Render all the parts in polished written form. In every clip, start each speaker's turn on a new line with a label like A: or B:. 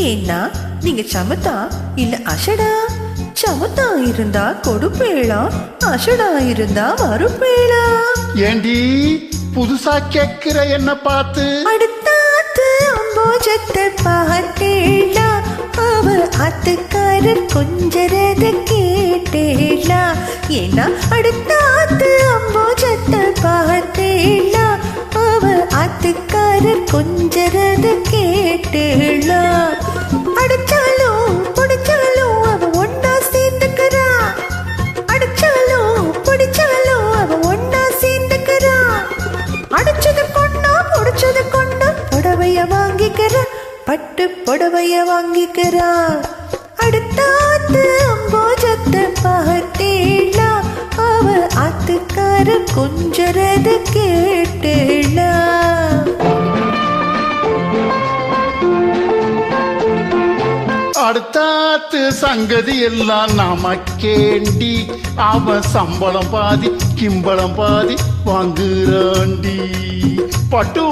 A: ஏன்னா நீங்க சமத்தா இல்ல அஷடா? சமத்தா இருந்தா கொடுப்பேளா, அஷடா இருந்தா மறுப்பேளா?
B: ஏண்டி புதுசா கேக்குற என்ன பார்த்து?
A: அடுத்தாத்து அம்போஜத்தை பார்த்தேளா, அவ ஆத்துக்காரர் கொஞ்சரத கேட்டேளா? ஏன்னா அடுத்தாத்து அம்போஜத்தை பார்த்தேளா, அவ ஆத்துக்காரர் கொஞ்சரத கேட்டேளா? அடிச்சாலும் பிடிச்சாலும் அவ ஒன்னா சேர்ந்துக்கிறா, அடிச்சாலும் பிடிச்சாலும் அவ ஒன்னா சேர்ந்துக்கிறா. அடிச்சது கொண்டா புடிச்சது கொண்டா புடவைய வாங்கிக்கிறா, பட்டு புடவைய வாங்கிக்கிறா. அடுத்தாத்து அம்போஜத்தை பார்த்தேளா, அவ ஆத்துக்கார கொஞ்சரத கேட்டேளா?
B: அடுத்தாத்து சங்கதி எல்லாம் நமக்கேண்டி, அவன் சம்பளம் பாதி கிம்பளம் பாதி வாங்குறாண்டி. பட்டு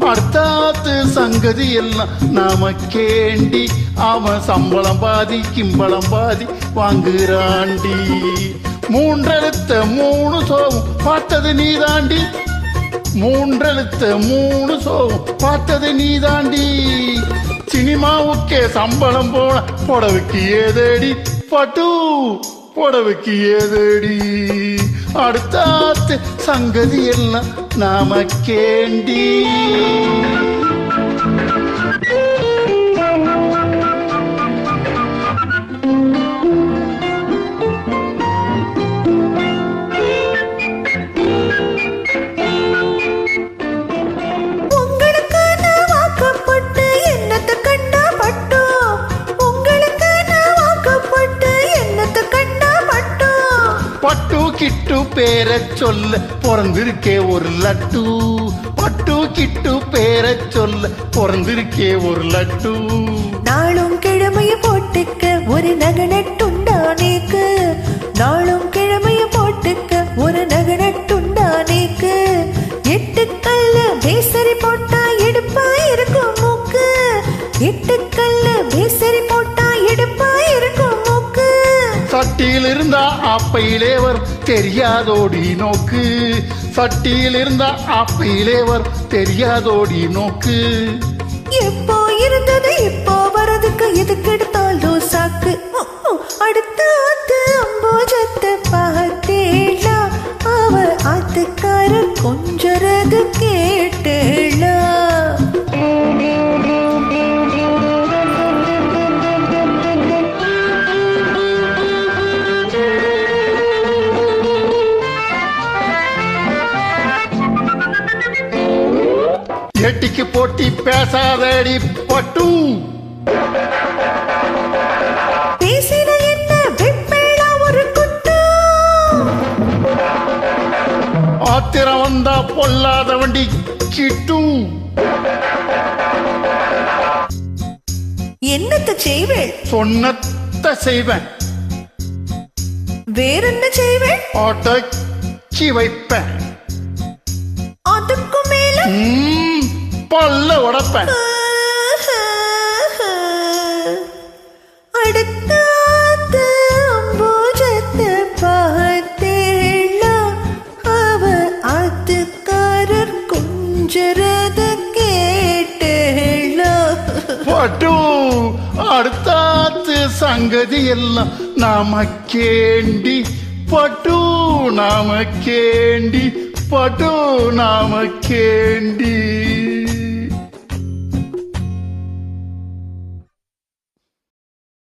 B: அடுத்தாத்து சங்கதி எல்லாம் நமக்கேண்டி, அவன் சம்பளம் பாதி கிம்பளம் பாதி வாங்குறாண்டி. மூன்றெழுத்த மூணு சோகம் பார்த்தது நீதாண்டி, மூன்றெழுத்த மூணு சோகம் பார்த்தது நீதாண்டி. சினிமாவுக்கே சம்பளம் போன புடவைக்கு ஏதேடி, பட்டு புடவைக்கு ஏதேடி. அடுத்தாத்து சங்கதி எல்லாம் நமக்கேண்டி. பட்டு கிட்டு பேரை சொல்ல பிறந்திருக்கே ஒரு லட்டு, பட்டு கிட்டு பேரை சொல்ல பிறந்திருக்கே ஒரு லட்டு.
A: நாளும் கிழமைய போட்டுக்க ஒரு நகனட்டுண்டானேக்கு, நாளும் கிழமைய போட்டுக்க ஒரு நகனட்டுண்டானேக்கு. எட்டுக்கல்ல பேசரி போட்டா எடுப்பா இருக்கும் மூக்கு, எட்டுக்கல்ல பேசரி போட்டா எடுப்பா இருக்கும் மூக்கு.
B: சட்டியில் இருந்தா அப்பையிலேவர் தெரியாதோடி நோக்கு, சட்டியில் இருந்தா அப்பையிலேவர் தெரியாதோடி நோக்கு.
A: எப்போ இருந்தது இப்போ வரதுக்கு எதுக்கு எடுத்தாலும் சாக்கு. அடுத்தாத்து அம்போஜத்தை பார்த்தேளா, அவ ஆத்துக்கார கொஞ்சரது கேட்டேளா?
B: எட்டிக்கு போட்டி பேசாதடி பட்டு,
A: பேசின என்ன வெப்பேளா ஒரு குட்டு.
B: ஆத்திரம் வந்தா பொல்லாத வண்டி கிட்டும்.
A: என்னத்த செய்வேன்?
B: சொன்னத்த செய்வேன்.
A: வேறென்ன செய்வேன்?
B: ஆட்டக்கி வைப்பேன்.
A: அதுக்கு மேல
B: பல்ல உடப்பேன்.
A: அடுத்தாத்து அம்போஜத்தை பார்த்தேளா, அவ ஆத்துக்காரர் கொஞ்சரத கேட்டேளா?
B: பட்டு அடுத்தாத்து சங்கதி எல்லாம் நமக்கேண்டி, பட்டு நமக்கேண்டி, பட்டு நமக்கேண்டி.